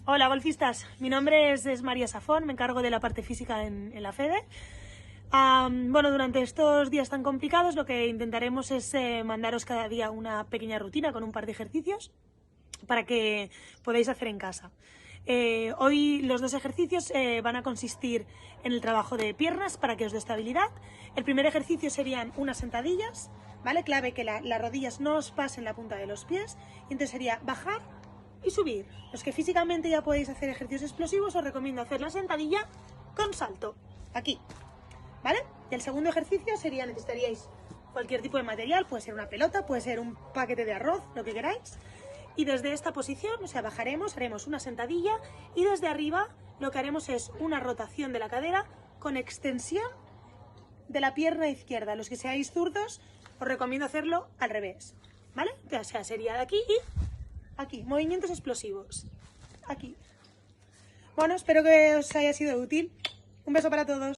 Hola golfistas, mi nombre es María Safón, me encargo de la parte física en la FEDE. Bueno, durante estos días tan complicados lo que intentaremos es mandaros cada día una pequeña rutina con un par de ejercicios para que podáis hacer en casa. Hoy los dos ejercicios van a consistir en el trabajo de piernas para que os dé estabilidad. El primer ejercicio serían unas sentadillas, ¿vale? Clave que las rodillas no os pasen la punta de los pies, y entonces sería bajar y subir. Los que físicamente ya podéis hacer ejercicios explosivos, os recomiendo hacer la sentadilla con salto, aquí, ¿vale? Y el segundo ejercicio sería, necesitaríais cualquier tipo de material, puede ser una pelota, puede ser un paquete de arroz, lo que queráis. Y desde esta posición, o sea, bajaremos, haremos una sentadilla y desde arriba lo que haremos es una rotación de la cadera con extensión de la pierna izquierda. Los que seáis zurdos, os recomiendo hacerlo al revés, ¿vale? O sea, sería de aquí y aquí, movimientos explosivos. Aquí. Bueno, espero que os haya sido útil. Un beso para todos.